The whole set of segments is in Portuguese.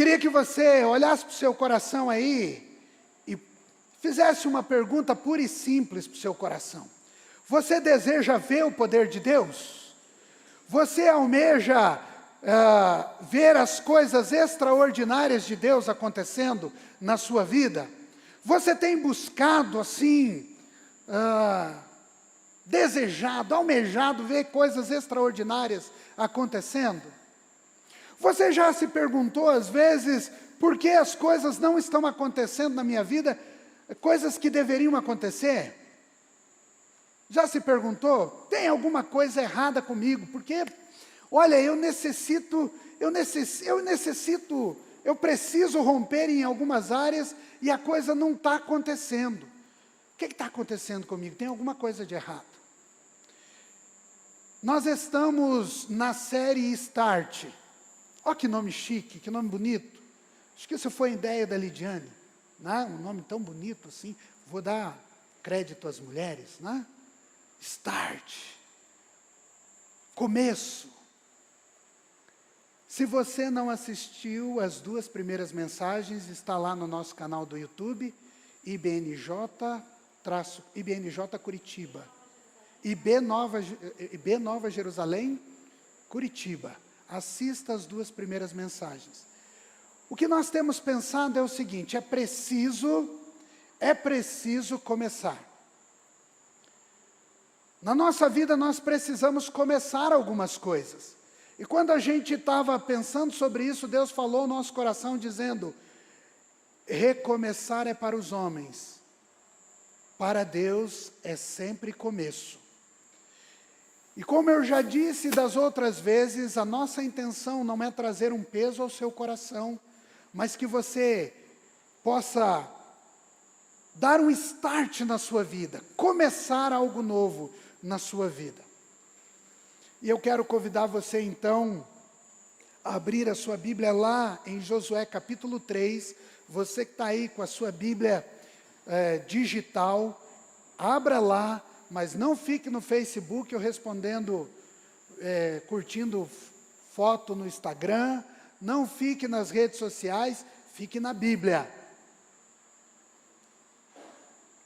queria que você olhasse para o seu coração aí e fizesse uma pergunta pura e simples para o seu coração. Você deseja ver o poder de Deus? Você almeja ver as coisas extraordinárias de Deus acontecendo na sua vida? Você tem buscado assim, desejado, almejado ver coisas extraordinárias acontecendo? Você já se perguntou às vezes por que as coisas não estão acontecendo na minha vida, coisas que deveriam acontecer? Já se perguntou? Tem alguma coisa errada comigo? Porque, olha, eu preciso romper em algumas áreas e a coisa não está acontecendo. O que está acontecendo comigo? Tem alguma coisa de errado. Nós estamos na série Start. Olha que nome chique, que nome bonito. Acho que isso foi ideia da Lidiane, né? Um nome tão bonito assim. Vou dar crédito às mulheres, né? Start. Começo. Se você não assistiu as 2 primeiras mensagens, está lá no nosso canal do YouTube, IBNJ Curitiba. IB Nova Jerusalém, Curitiba. Assista as 2 primeiras mensagens. O que nós temos pensado é o seguinte: é preciso começar. Na nossa vida nós precisamos começar algumas coisas. E quando a gente estava pensando sobre isso, Deus falou no nosso coração dizendo: recomeçar é para os homens, para Deus é sempre começo. E como eu já disse das outras vezes, a nossa intenção não é trazer um peso ao seu coração, mas que você possa dar um start na sua vida, começar algo novo na sua vida. E eu quero convidar você então a abrir a sua Bíblia lá em Josué capítulo 3, você que está aí com a sua Bíblia digital, abra lá, mas não fique no Facebook ou respondendo, curtindo foto no Instagram, não fique nas redes sociais, fique na Bíblia.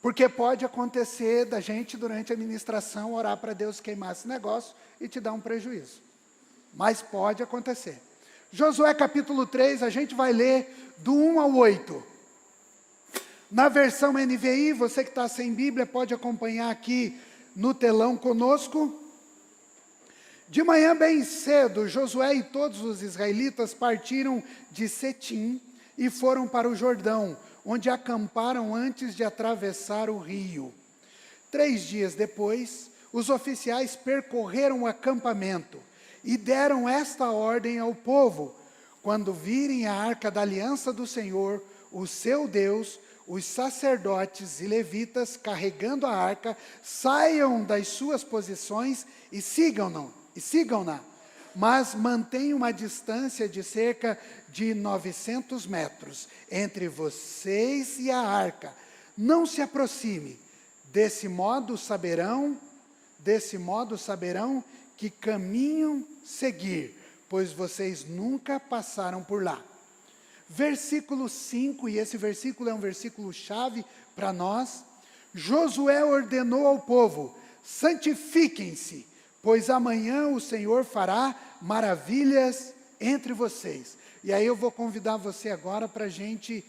Porque pode acontecer da gente, durante a ministração, orar para Deus queimar esse negócio e te dar um prejuízo. Mas pode acontecer. Josué capítulo 3, a gente vai ler do 1 ao 8. Na versão NVI, você que está sem Bíblia, pode acompanhar aqui no telão conosco. De manhã bem cedo, Josué e todos os israelitas partiram de Setim e foram para o Jordão, onde acamparam antes de atravessar o rio. 3 dias depois, os oficiais percorreram o acampamento e deram esta ordem ao povo: quando virem a arca da aliança do Senhor, o seu Deus, os sacerdotes e levitas carregando a arca, saiam das suas posições e sigam-na, mas mantenham uma distância de cerca de 900 metros entre vocês e a arca. Não se aproxime. Desse modo saberão que caminho seguir, pois vocês nunca passaram por lá. Versículo 5, e esse versículo é um versículo chave para nós. Josué ordenou ao povo: santifiquem-se, pois amanhã o Senhor fará maravilhas entre vocês. E aí eu vou convidar você agora para a gente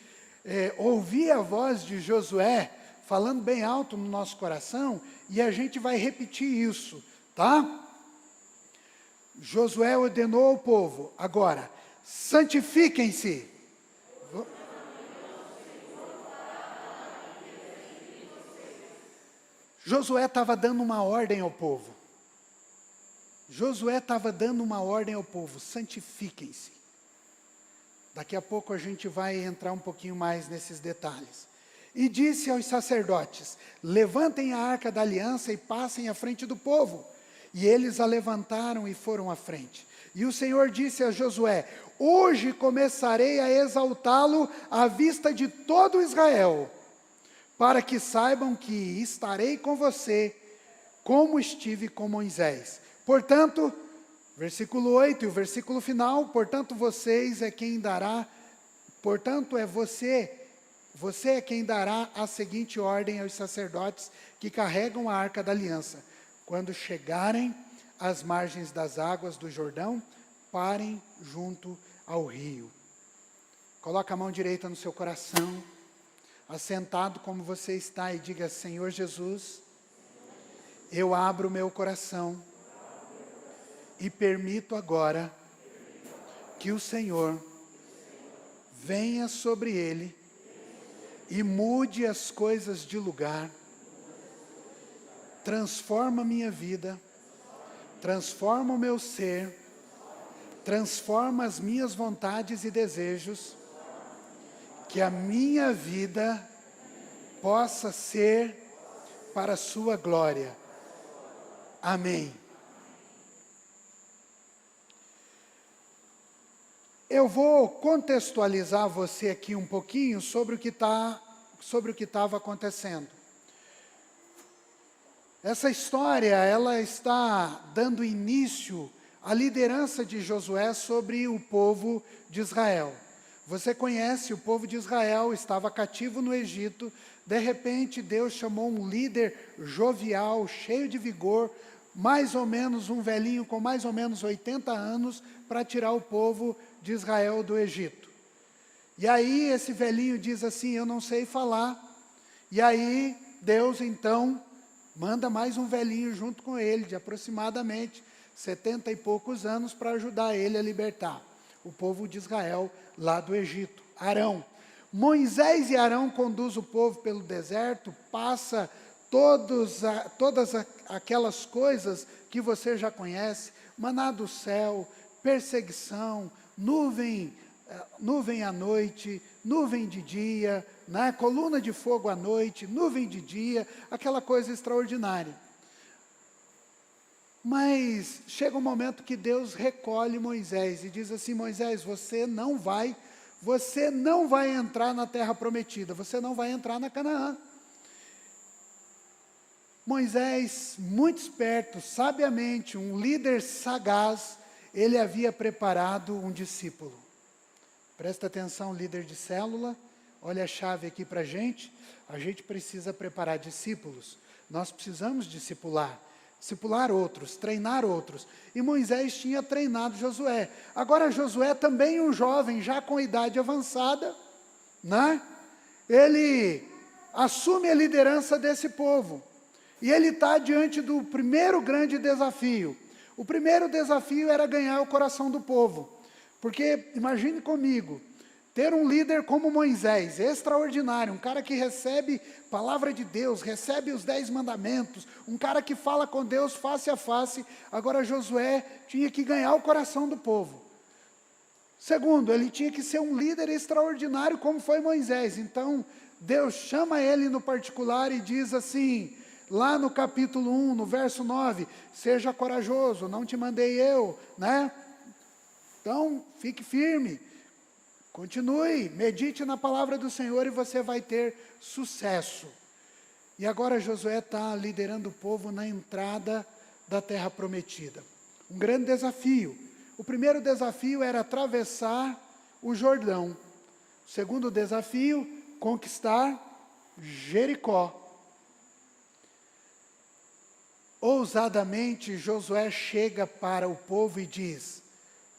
ouvir a voz de Josué, falando bem alto no nosso coração, e a gente vai repetir isso, tá? Josué ordenou ao povo, agora, santifiquem-se. Josué estava dando uma ordem ao povo. Santifiquem-se. Daqui a pouco a gente vai entrar um pouquinho mais nesses detalhes. E disse aos sacerdotes: levantem a arca da aliança e passem à frente do povo. E eles a levantaram e foram à frente. E o Senhor disse a Josué: hoje começarei a exaltá-lo à vista de todo Israel, para que saibam que estarei com você, como estive com Moisés. Portanto, versículo 8 e o versículo final: portanto vocês é quem dará Portanto, você é quem dará a seguinte ordem aos sacerdotes que carregam a arca da aliança. Quando chegarem às margens das águas do Jordão, parem junto ao rio. Coloca a mão direita no seu coração, assentado como você está, e diga: Senhor Jesus, eu abro o meu coração e permito agora que o Senhor venha sobre ele e mude as coisas de lugar, transforma a minha vida, transforma o meu ser, transforma as minhas vontades e desejos, que a minha vida possa ser para a sua glória. Amém. Eu vou contextualizar você aqui um pouquinho sobre o que estava acontecendo. Essa história, ela está dando início à liderança de Josué sobre o povo de Israel. Você conhece, o povo de Israel estava cativo no Egito. De repente, Deus chamou um líder jovial, cheio de vigor, mais ou menos um velhinho com mais ou menos 80 anos, para tirar o povo de Israel do Egito. E aí esse velhinho diz assim: eu não sei falar. E aí Deus então manda mais um velhinho junto com ele, de aproximadamente 70 e poucos anos, para ajudar ele a libertar o povo de Israel lá do Egito. Arão. Moisés e Arão conduzem o povo pelo deserto, passa todas aquelas coisas que você já conhece: maná do céu, perseguição, nuvem à noite, nuvem de dia, né? Coluna de fogo à noite, nuvem de dia, aquela coisa extraordinária. Mas chega um momento que Deus recolhe Moisés e diz assim: Moisés, você não vai entrar na terra prometida, você não vai entrar na Canaã. Moisés, muito esperto, sabiamente, um líder sagaz, ele havia preparado um discípulo. Presta atenção, líder de célula, olha a chave aqui para a gente precisa preparar discípulos, nós precisamos discipular outros, treinar outros. E Moisés tinha treinado Josué. Agora Josué também um jovem, já com idade avançada, né? Ele assume a liderança desse povo. E ele está diante do primeiro grande desafio. O primeiro desafio era ganhar o coração do povo. Porque, imagine comigo, ter um líder como Moisés, extraordinário, um cara que recebe palavra de Deus, recebe os 10 mandamentos, um cara que fala com Deus face a face. Agora Josué tinha que ganhar o coração do povo. Segundo, ele tinha que ser um líder extraordinário como foi Moisés. Então, Deus chama ele no particular e diz assim, lá no capítulo 1, no verso 9, seja corajoso, não te mandei eu, né? Então, fique firme, continue, medite na palavra do Senhor e você vai ter sucesso. E agora Josué está liderando o povo na entrada da terra prometida. Um grande desafio. O primeiro desafio era atravessar o Jordão. O segundo desafio, conquistar Jericó. Ousadamente, Josué chega para o povo e diz: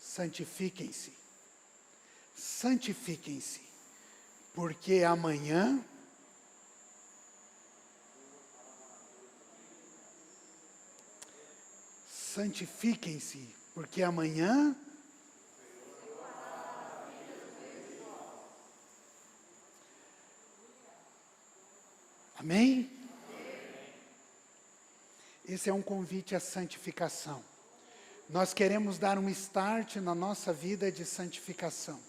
santifiquem-se, santifiquem-se, porque amanhã santifiquem-se, porque amanhã amém? Esse é um convite à santificação. Nós queremos dar um start na nossa vida de santificação.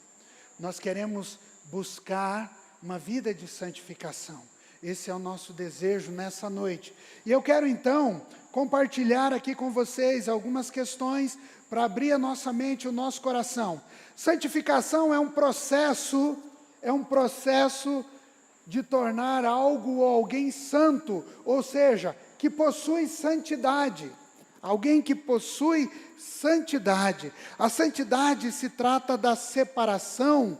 Nós queremos buscar uma vida de santificação. Esse é o nosso desejo nessa noite. E eu quero então compartilhar aqui com vocês algumas questões para abrir a nossa mente e o nosso coração. Santificação é um processo de tornar algo ou alguém santo, ou seja, que possui santidade. Alguém que possui santidade. A santidade se trata da separação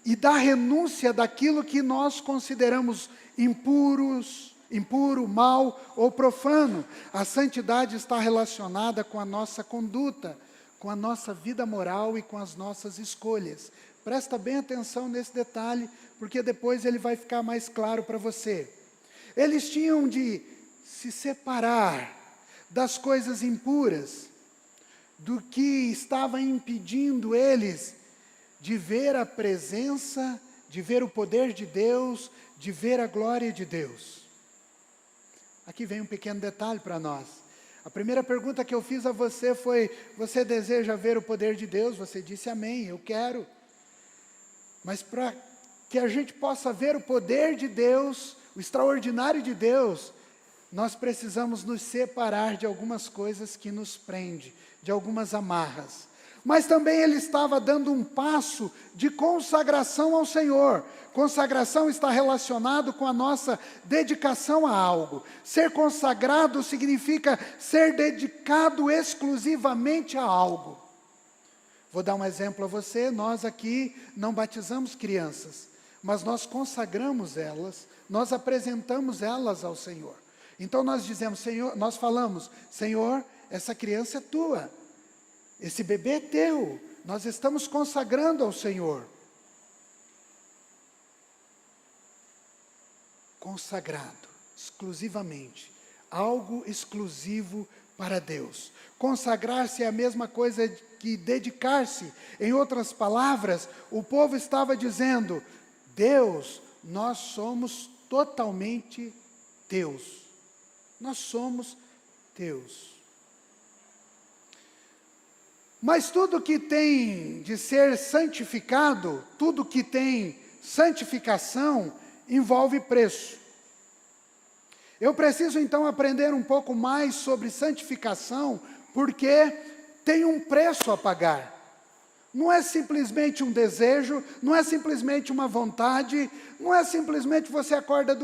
e da renúncia daquilo que nós consideramos impuro, mal ou profano. A santidade está relacionada com a nossa conduta, com a nossa vida moral e com as nossas escolhas. Presta bem atenção nesse detalhe, porque depois ele vai ficar mais claro para você. Eles tinham de se separar das coisas impuras, do que estava impedindo eles de ver a presença, de ver o poder de Deus, de ver a glória de Deus. Aqui vem um pequeno detalhe para nós. A primeira pergunta que eu fiz a você foi: você deseja ver o poder de Deus? Você disse amém, eu quero. Mas para que a gente possa ver o poder de Deus, o extraordinário de Deus, nós precisamos nos separar de algumas coisas que nos prendem, de algumas amarras. Mas também ele estava dando um passo de consagração ao Senhor. Consagração está relacionado com a nossa dedicação a algo. Ser consagrado significa ser dedicado exclusivamente a algo. Vou dar um exemplo a você. Nós aqui não batizamos crianças, mas nós consagramos elas, nós apresentamos elas ao Senhor. Então nós dizemos, Senhor, nós falamos, Senhor, essa criança é tua. Esse bebê é teu, nós estamos consagrando ao Senhor. Consagrado, exclusivamente, algo exclusivo para Deus. Consagrar-se é a mesma coisa que dedicar-se. Em outras palavras, o povo estava dizendo, Deus, nós somos totalmente teus. Nós somos teus. Mas tudo que tem de ser santificado, tudo que tem santificação, envolve preço. Eu preciso então aprender um pouco mais sobre santificação, porque tem um preço a pagar. Não é simplesmente um desejo, não é simplesmente uma vontade, não é simplesmente você acorda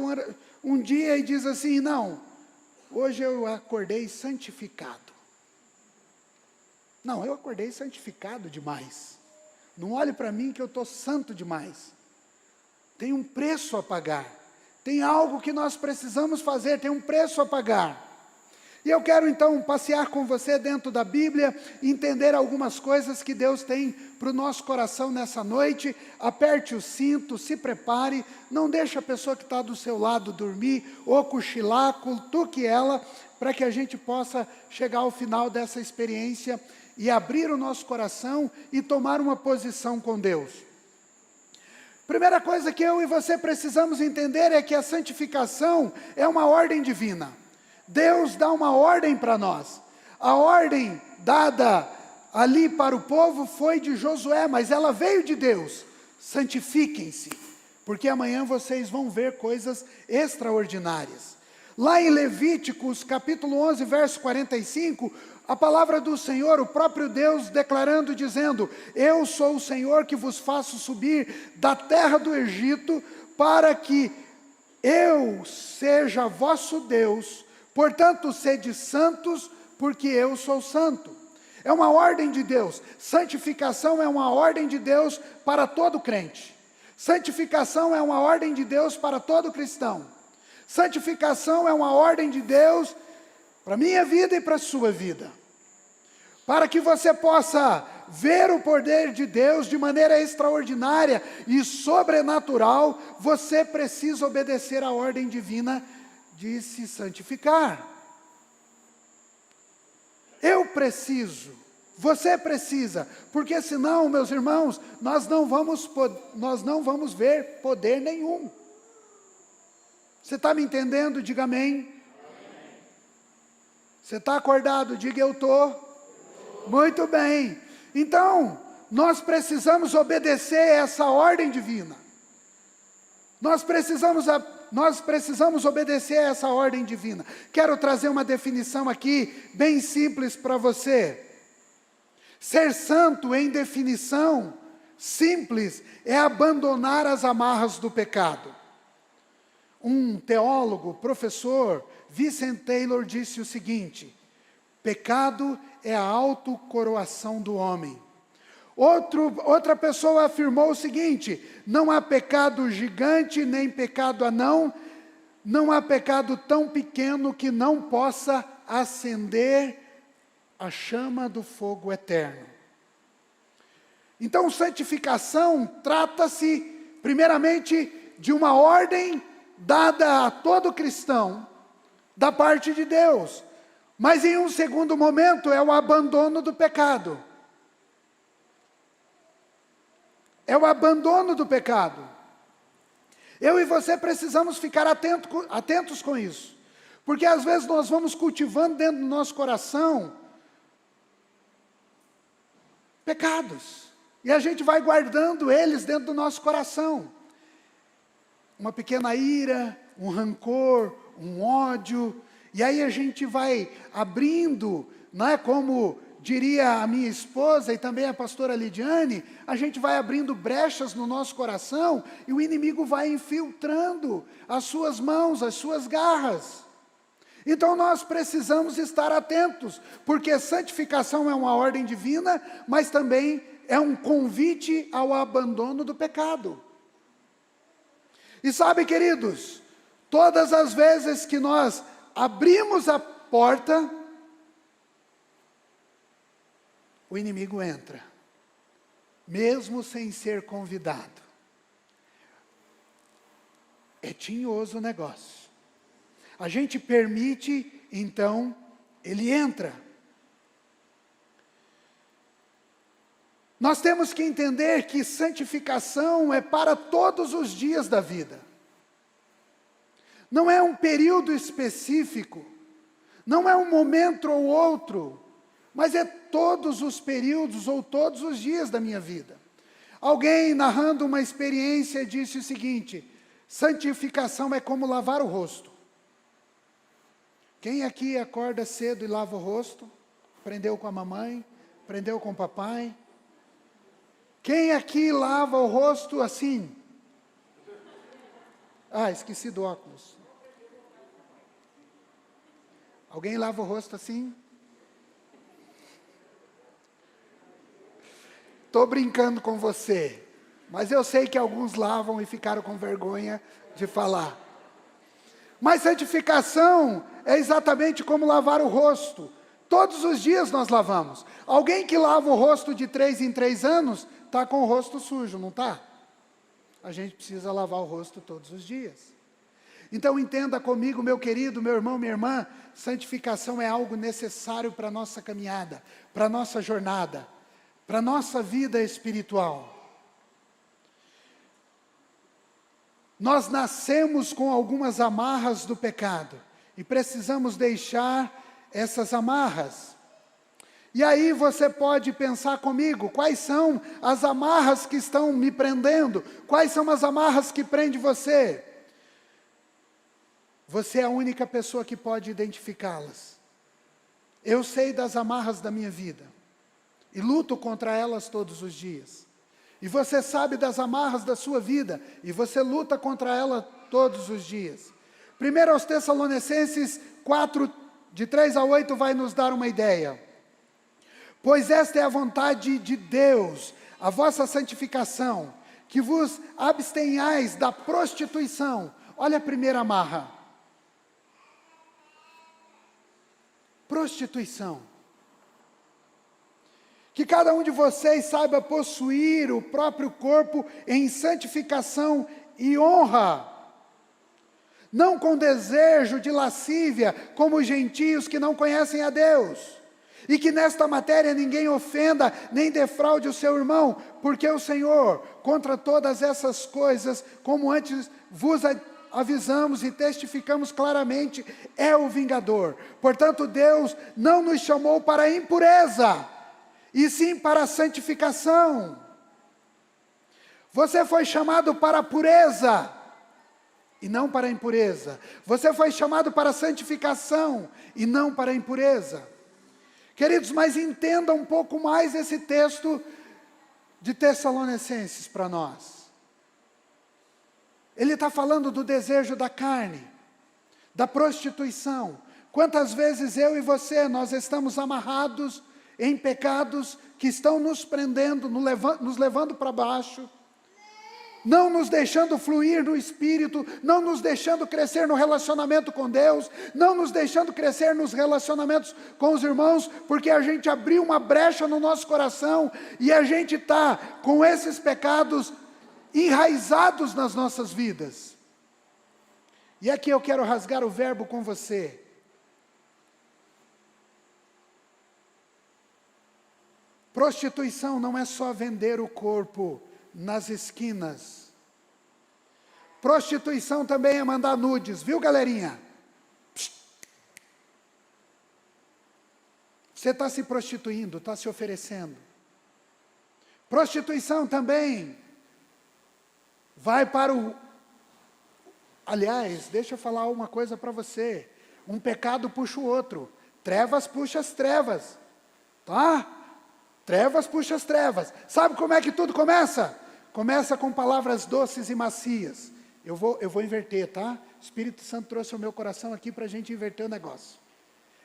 um dia e diz assim, não, hoje eu acordei santificado. Não, eu acordei santificado demais. Não olhe para mim que eu estou santo demais. Tem um preço a pagar. Tem algo que nós precisamos fazer, tem um preço a pagar. E eu quero então passear com você dentro da Bíblia, entender algumas coisas que Deus tem para o nosso coração nessa noite. Aperte o cinto, se prepare, não deixe a pessoa que está do seu lado dormir ou cochilar, cutuque ela, para que a gente possa chegar ao final dessa experiência e abrir o nosso coração e tomar uma posição com Deus. Primeira coisa que eu e você precisamos entender é que a santificação é uma ordem divina. Deus dá uma ordem para nós. A ordem dada ali para o povo foi de Josué, mas ela veio de Deus. Santifiquem-se, porque amanhã vocês vão ver coisas extraordinárias. Lá em Levíticos, capítulo 11, verso 45, a palavra do Senhor, o próprio Deus declarando, dizendo, eu sou o Senhor que vos faço subir da terra do Egito, para que eu seja vosso Deus, portanto sede santos, porque eu sou santo. É uma ordem de Deus. Santificação é uma ordem de Deus para todo crente. Santificação é uma ordem de Deus para todo cristão. Santificação é uma ordem de Deus para a minha vida e para a sua vida. Para que você possa ver o poder de Deus de maneira extraordinária e sobrenatural, você precisa obedecer à ordem divina de se santificar. Eu preciso, você precisa, porque senão, meus irmãos, nós não vamos ver poder nenhum. Você está me entendendo? Diga amém. Você está acordado? Diga eu estou. Muito bem. Então, nós precisamos obedecer essa ordem divina. Nós precisamos obedecer a essa ordem divina. Quero trazer uma definição aqui, bem simples para você. Ser santo, em definição simples, é abandonar as amarras do pecado. Um teólogo, professor, Vincent Taylor, disse o seguinte: pecado é a autocoroação do homem. Outra pessoa afirmou o seguinte: não há pecado gigante, nem pecado anão, não há pecado tão pequeno que não possa acender a chama do fogo eterno. Então, santificação trata-se, primeiramente, de uma ordem dada a todo cristão, da parte de Deus. Mas em um segundo momento é o abandono do pecado. É o abandono do pecado. Eu e você precisamos ficar atentos com isso. Porque às vezes nós vamos cultivando dentro do nosso coração pecados. E a gente vai guardando eles dentro do nosso coração. Uma pequena ira, um rancor, um ódio. E aí a gente vai abrindo, não é, como diria a minha esposa e também a pastora Lidiane, a gente vai abrindo brechas no nosso coração e o inimigo vai infiltrando as suas mãos, as suas garras. Então nós precisamos estar atentos, porque santificação é uma ordem divina, mas também é um convite ao abandono do pecado. E sabe, queridos, todas as vezes que nós abrimos a porta, o inimigo entra, mesmo sem ser convidado. É tinhoso o negócio. A gente permite, então, ele entra. Nós temos que entender que santificação é para todos os dias da vida. Não é um período específico, não é um momento ou outro, mas é todos os períodos ou todos os dias da minha vida. Alguém narrando uma experiência disse o seguinte: santificação é como lavar o rosto. Quem aqui acorda cedo e lava o rosto? Aprendeu com a mamãe? Aprendeu com o papai? Quem aqui lava o rosto assim? Ah, esqueci do óculos. Alguém lava o rosto assim? Estou brincando com você, mas eu sei que alguns lavam e ficaram com vergonha de falar. Mas santificação é exatamente como lavar o rosto. Todos os dias nós lavamos. Alguém que lava o rosto de 3 em 3 anos, está com o rosto sujo, não está? A gente precisa lavar o rosto todos os dias. Então entenda comigo, meu querido, meu irmão, minha irmã, santificação é algo necessário para a nossa caminhada, para a nossa jornada, para a nossa vida espiritual. Nós nascemos com algumas amarras do pecado e precisamos deixar essas amarras. E aí você pode pensar comigo, quais são as amarras que estão me prendendo? Quais são as amarras que prendem você? Você é a única pessoa que pode identificá-las. Eu sei das amarras da minha vida e luto contra elas todos os dias. E você sabe das amarras da sua vida e você luta contra ela todos os dias. 1 aos Tessalonicenses 4, de 3 a 8, vai nos dar uma ideia. Pois esta é a vontade de Deus, a vossa santificação, que vos abstenhais da prostituição. Olha a primeira amarra. Prostituição. Que cada um de vocês saiba possuir o próprio corpo em santificação e honra, não com desejo de lascívia, como os gentios que não conhecem a Deus, e que nesta matéria ninguém ofenda, nem defraude o seu irmão, porque o Senhor, contra todas essas coisas, como antes vos avisamos e testificamos claramente, é o vingador. Portanto, Deus não nos chamou para a impureza, e sim para a santificação. Você foi chamado para a pureza, e não para a impureza. Você foi chamado para a santificação, e não para a impureza. Queridos, mas entenda um pouco mais esse texto de Tessalonicenses para nós. Ele está falando do desejo da carne, da prostituição. Quantas vezes eu e você, nós estamos amarrados em pecados que estão nos prendendo, nos levando para baixo, não nos deixando fluir no Espírito, não nos deixando crescer no relacionamento com Deus, não nos deixando crescer nos relacionamentos com os irmãos, porque a gente abriu uma brecha no nosso coração e a gente está com esses pecados enraizados nas nossas vidas. E aqui eu quero rasgar o verbo com você. Prostituição não é só vender o corpo nas esquinas. Prostituição também é mandar nudes, viu, galerinha? Você está se prostituindo, está se oferecendo. Prostituição também vai para o... Aliás, deixa eu falar uma coisa para você. Um pecado puxa o outro. Trevas puxa as trevas. Tá? Trevas puxa as trevas. Sabe como é que tudo começa? Começa com palavras doces e macias. Eu vou inverter, tá? O Espírito Santo trouxe o meu coração aqui para a gente inverter o negócio.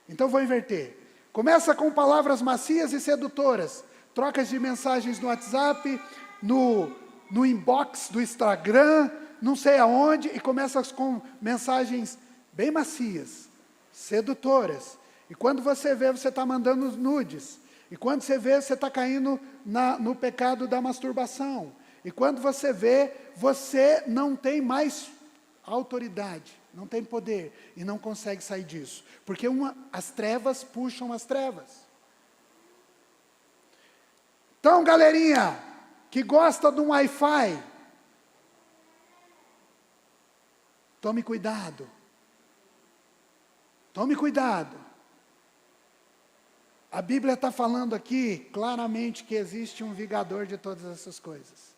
Então vou inverter. Começa com palavras macias e sedutoras. Trocas de mensagens no WhatsApp, no inbox do Instagram, não sei aonde, e começa com mensagens bem macias, sedutoras. E quando você vê, você está mandando nudes. E quando você vê, você está caindo no pecado da masturbação. E quando você vê, você não tem mais autoridade, não tem poder, e não consegue sair disso. Porque as trevas puxam as trevas. Então, galerinha, que gosta de um Wi-Fi, tome cuidado. Tome cuidado. A Bíblia está falando aqui claramente que existe um vingador de todas essas coisas.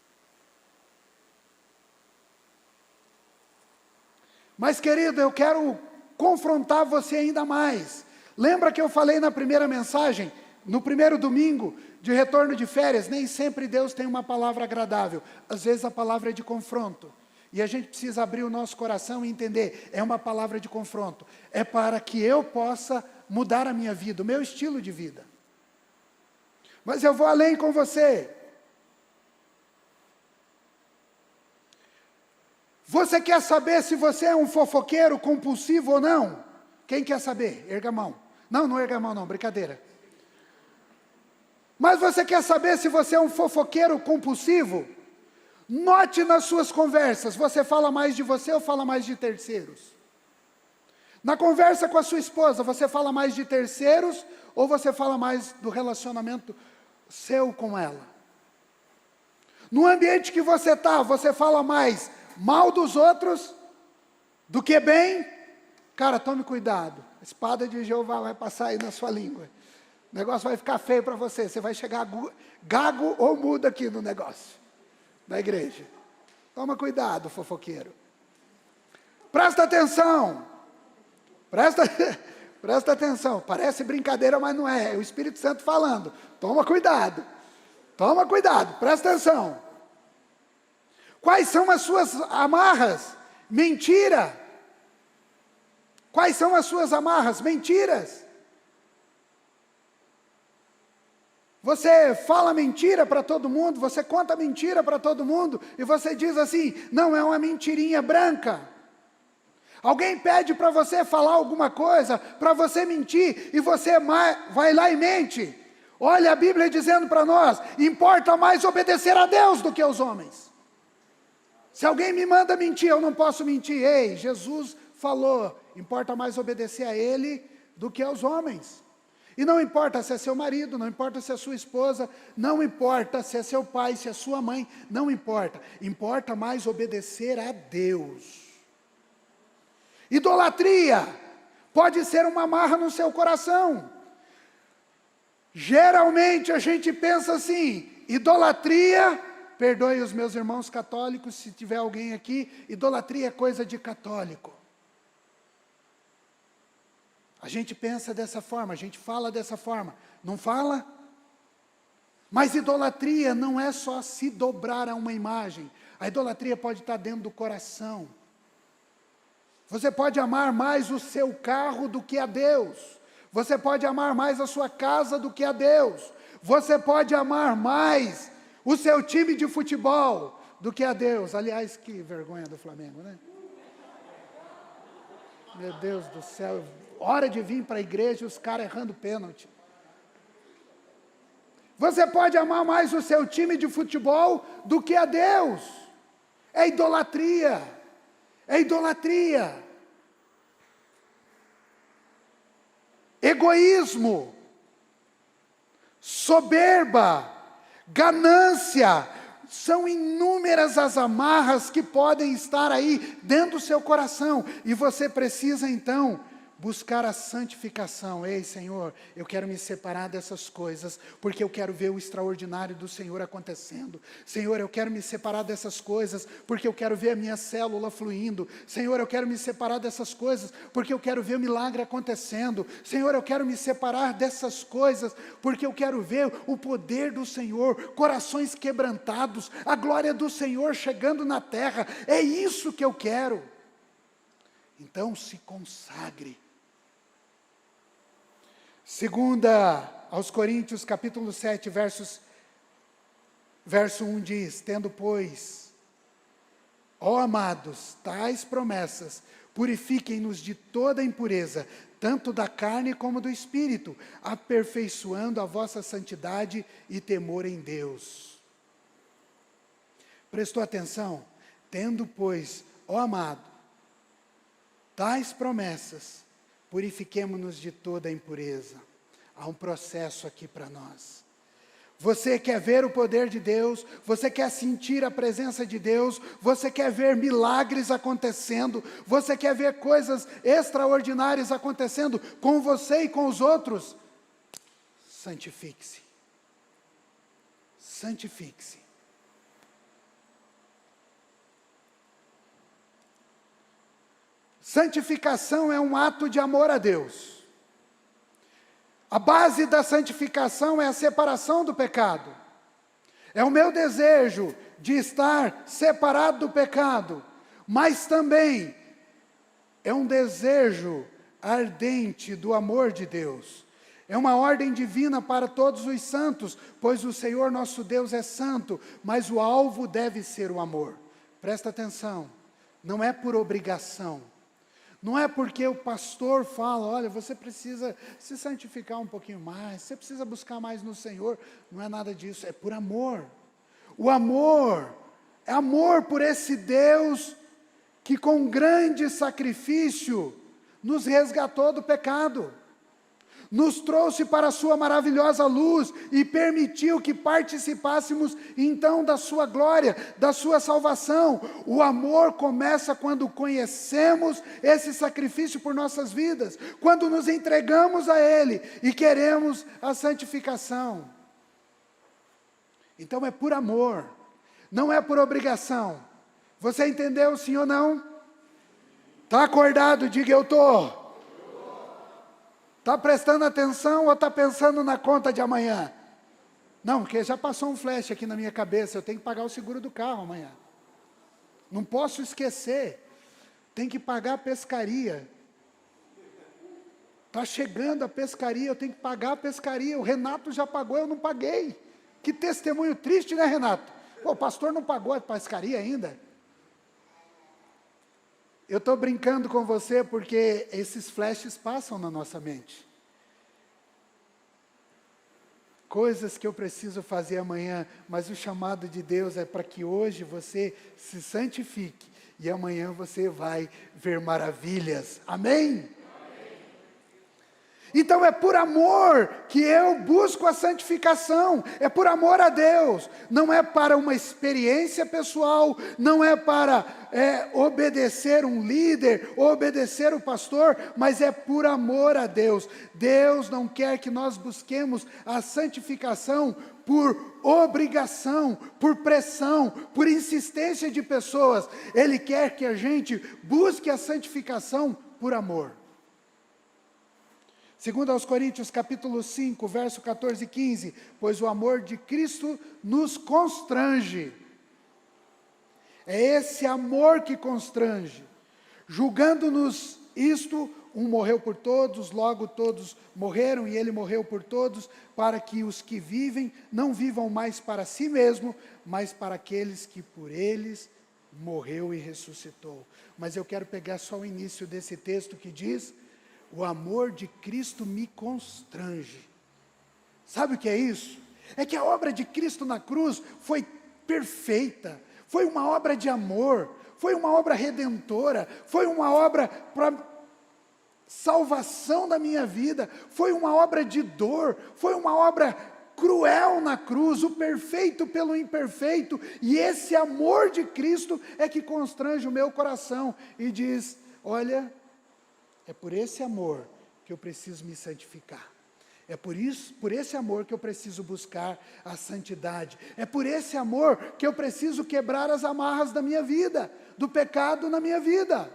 Mas, querido, eu quero confrontar você ainda mais. Lembra que eu falei na primeira mensagem, no primeiro domingo de retorno de férias, nem sempre Deus tem uma palavra agradável. Às vezes a palavra é de confronto. E a gente precisa abrir o nosso coração e entender, é uma palavra de confronto. É para que eu possa mudar a minha vida, o meu estilo de vida. Mas eu vou além com você. Você quer saber se você é um fofoqueiro compulsivo ou não? Quem quer saber? Erga a mão. Não erga a mão não, brincadeira. Mas você quer saber se você é um fofoqueiro compulsivo? Note nas suas conversas, você fala mais de você ou fala mais de terceiros? Na conversa com a sua esposa, você fala mais de terceiros ou você fala mais do relacionamento seu com ela? No ambiente que você está, você fala mais mal dos outros do que bem? Cara, tome cuidado, a espada de Jeová vai passar aí na sua língua. O negócio vai ficar feio para você, você vai chegar gago ou mudo aqui no negócio da igreja. Toma cuidado, fofoqueiro. Presta atenção. Presta atenção. Parece brincadeira, mas não é. É o Espírito Santo falando. Toma cuidado. Toma cuidado. Presta atenção. Quais são as suas amarras? Mentira. Quais são as suas amarras? Mentiras. Você fala mentira para todo mundo, você conta mentira para todo mundo, e você diz assim, não, é uma mentirinha branca. Alguém pede para você falar alguma coisa, para você mentir, e você vai lá e mente. Olha a Bíblia dizendo para nós, importa mais obedecer a Deus do que aos homens. Se alguém me manda mentir, eu não posso mentir. Ei, Jesus falou, importa mais obedecer a Ele do que aos homens. E não importa se é seu marido, não importa se é sua esposa, não importa se é seu pai, se é sua mãe, não importa. Importa mais obedecer a Deus. Idolatria pode ser uma amarra no seu coração. Geralmente a gente pensa assim, idolatria, perdoe os meus irmãos católicos se tiver alguém aqui, idolatria é coisa de católico. A gente pensa dessa forma, a gente fala dessa forma, não fala? Mas idolatria não é só se dobrar a uma imagem, a idolatria pode estar dentro do coração. Você pode amar mais o seu carro do que a Deus, Você pode amar mais a sua casa do que a Deus. Você pode amar mais o seu time de futebol do que a Deus. Aliás, que vergonha do Flamengo, né? Meu Deus do céu, hora de vir para a igreja e os caras errando pênalti. Você pode amar mais o seu time de futebol do que a Deus. É idolatria. É idolatria. Egoísmo. Soberba. Ganância. São inúmeras as amarras que podem estar aí dentro do seu coração. E você precisa então buscar a santificação. Ei, Senhor, eu quero me separar dessas coisas, porque eu quero ver o extraordinário do Senhor acontecendo. Senhor, eu quero me separar dessas coisas, porque eu quero ver a minha célula fluindo. Senhor, eu quero me separar dessas coisas, porque eu quero ver o milagre acontecendo. Senhor, eu quero me separar dessas coisas, porque eu quero ver o poder do Senhor, corações quebrantados, a glória do Senhor chegando na terra. É isso que eu quero. Então se consagre. Segunda aos Coríntios, capítulo 7, verso 1 diz: tendo, pois, ó amados, tais promessas, purifiquem-nos de toda impureza, tanto da carne como do espírito, aperfeiçoando a vossa santidade e temor em Deus. Prestou atenção? Tendo, pois, ó amado, tais promessas, purifiquemo-nos de toda a impureza. Há um processo aqui para nós. Você quer ver o poder de Deus, você quer sentir a presença de Deus, você quer ver milagres acontecendo, você quer ver coisas extraordinárias acontecendo com você e com os outros. Santifique-se. Santifique-se. Santificação é um ato de amor a Deus. A base da santificação é a separação do pecado. É o meu desejo de estar separado do pecado, mas também é um desejo ardente do amor de Deus. É uma ordem divina para todos os santos, pois o Senhor nosso Deus é santo, mas o alvo deve ser o amor. Presta atenção, não é por obrigação. Não é porque o pastor fala, olha, você precisa se santificar um pouquinho mais, você precisa buscar mais no Senhor. Não é nada disso, é por amor. O amor é amor por esse Deus que com grande sacrifício nos resgatou do pecado. Nos trouxe para a sua maravilhosa luz e permitiu que participássemos então da sua glória, da sua salvação. O amor começa quando conhecemos esse sacrifício por nossas vidas, quando nos entregamos a Ele e queremos a santificação. Então é por amor, não é por obrigação. Você entendeu, sim ou não? Está acordado? Diga eu estou. Está prestando atenção ou está pensando na conta de amanhã? Não, porque já passou um flash aqui na minha cabeça, eu tenho que pagar o seguro do carro amanhã. Não posso esquecer, tem que pagar a pescaria. Está chegando a pescaria, eu tenho que pagar a pescaria. O Renato já pagou, eu não paguei. Que testemunho triste, né, Renato? Pô, o pastor não pagou a pescaria ainda. Eu estou brincando com você porque esses flashes passam na nossa mente. Coisas que eu preciso fazer amanhã, mas o chamado de Deus é para que hoje você se santifique e amanhã você vai ver maravilhas. Amém? Então é por amor que eu busco a santificação, é por amor a Deus, não é para uma experiência pessoal, não é para obedecer um líder, obedecer o pastor, mas é por amor a Deus. Deus não quer que nós busquemos a santificação por obrigação, por pressão, por insistência de pessoas. Ele quer que a gente busque a santificação por amor. Segundo aos Coríntios, capítulo 5, verso 14 e 15, pois o amor de Cristo nos constrange. É esse amor que constrange. Julgando-nos isto um morreu por todos, logo todos morreram, e ele morreu por todos, para que os que vivem não vivam mais para si mesmo, mas para aqueles que por eles morreu e ressuscitou. Mas eu quero pegar só o início desse texto que diz: o amor de Cristo me constrange. Sabe o que é isso? É que a obra de Cristo na cruz foi perfeita, foi uma obra de amor, foi uma obra redentora, foi uma obra para salvação da minha vida, foi uma obra de dor, foi uma obra cruel na cruz, o perfeito pelo imperfeito, e esse amor de Cristo é que constrange o meu coração e diz: olha, é por esse amor que eu preciso me santificar. É por esse amor que eu preciso buscar a santidade. É por esse amor que eu preciso quebrar as amarras da minha vida, do pecado na minha vida.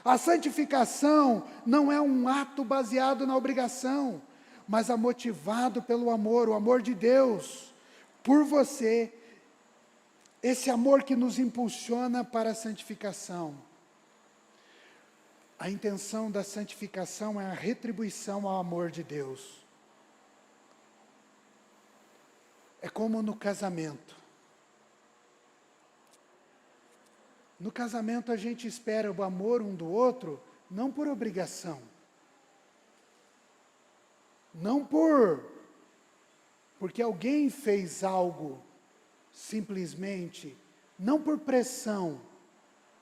A santificação não é um ato baseado na obrigação, mas é motivado pelo amor, o amor de Deus por você. Esse amor que nos impulsiona para a santificação. A intenção da santificação é a retribuição ao amor de Deus. É como no casamento. No casamento a gente espera o amor um do outro, não por obrigação. Não porque alguém fez algo simplesmente, não por pressão,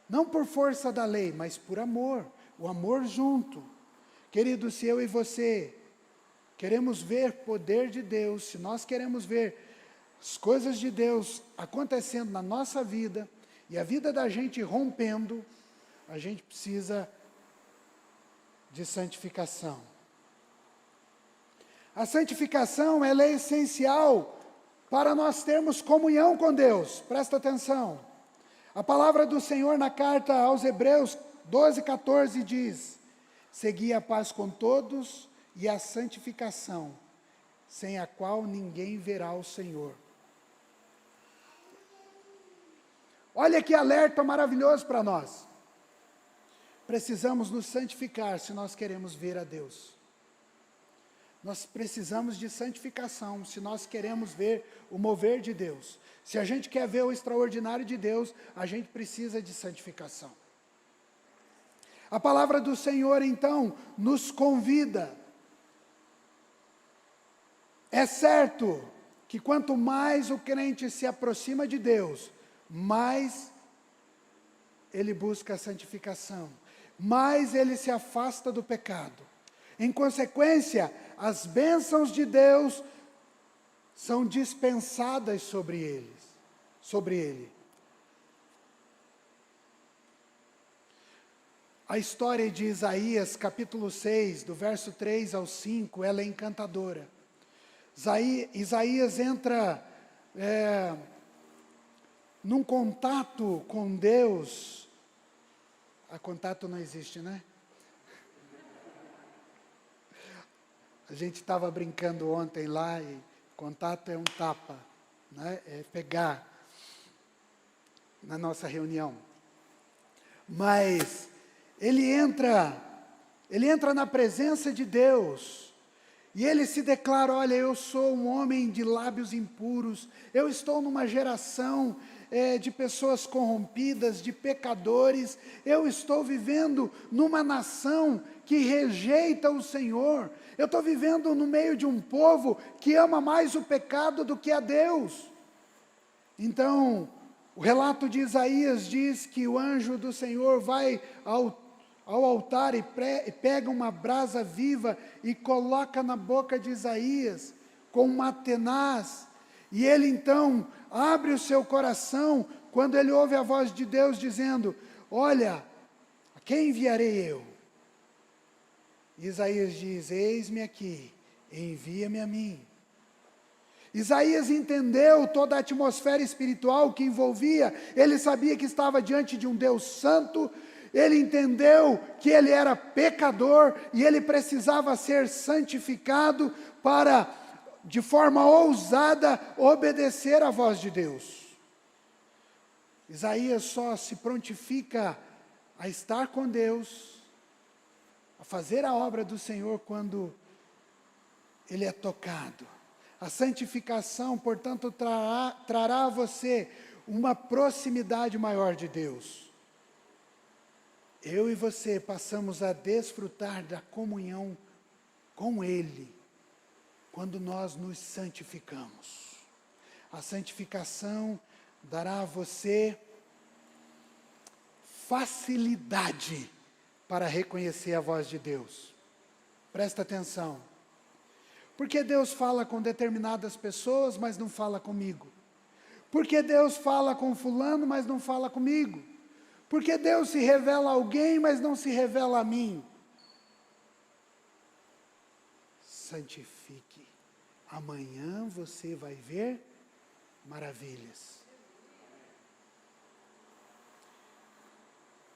não por força da lei, mas por amor. O amor junto. Querido, se eu e você queremos ver poder de Deus, se nós queremos ver as coisas de Deus acontecendo na nossa vida, e a vida da gente rompendo, a gente precisa de santificação. A santificação, ela é essencial para nós termos comunhão com Deus. Presta atenção. A palavra do Senhor na carta aos Hebreus 12:14 diz: segui a paz com todos e a santificação, sem a qual ninguém verá o Senhor. Olha que alerta maravilhoso para nós. Precisamos nos santificar se nós queremos ver a Deus. Nós precisamos de santificação se nós queremos ver o mover de Deus. Se a gente quer ver o extraordinário de Deus, a gente precisa de santificação. A palavra do Senhor, então, nos convida. É certo que quanto mais o crente se aproxima de Deus, mais ele busca a santificação, mais ele se afasta do pecado. Em consequência, as bênçãos de Deus são dispensadas sobre ele. A história de Isaías, capítulo 6, do verso 3 ao 5, ela é encantadora. Isaías entra num contato com Deus. Contato não existe, né? A gente estava brincando ontem lá, e contato é um tapa, né? É pegar na nossa reunião. Mas ele entra na presença de Deus, e ele se declara: olha, eu sou um homem de lábios impuros, eu estou numa geração de pessoas corrompidas, de pecadores, eu estou vivendo numa nação que rejeita o Senhor, eu estou vivendo no meio de um povo que ama mais o pecado do que a Deus. Então, o relato de Isaías diz que o anjo do Senhor vai ao altar e pega uma brasa viva e coloca na boca de Isaías com uma tenaz, e ele então abre o seu coração quando ele ouve a voz de Deus dizendo: olha, a quem enviarei eu? Isaías diz: eis-me aqui, envia-me a mim. Isaías entendeu toda a atmosfera espiritual que envolvia, ele sabia que estava diante de um Deus santo, ele entendeu que ele era pecador e ele precisava ser santificado para, de forma ousada, obedecer à voz de Deus. Isaías só se prontifica a estar com Deus a fazer a obra do Senhor quando ele é tocado. A santificação, portanto, trará a você uma proximidade maior de Deus. Eu e você passamos a desfrutar da comunhão com Ele, quando nós nos santificamos. A santificação dará a você facilidade para reconhecer a voz de Deus. Presta atenção. Porque Deus fala com determinadas pessoas, mas não fala comigo? Porque Deus fala com fulano, mas não fala comigo? Porque Deus se revela a alguém, mas não se revela a mim? Santifique. Amanhã você vai ver maravilhas.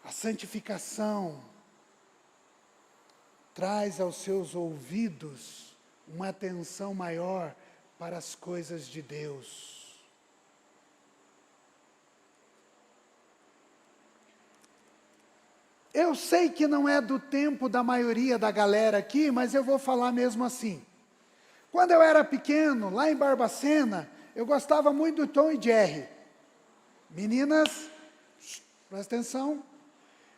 A santificação traz aos seus ouvidos uma atenção maior para as coisas de Deus. Eu sei que não é do tempo da maioria da galera aqui, mas eu vou falar mesmo assim. Quando eu era pequeno, lá em Barbacena, eu gostava muito do Tom e Jerry. Meninas, presta atenção.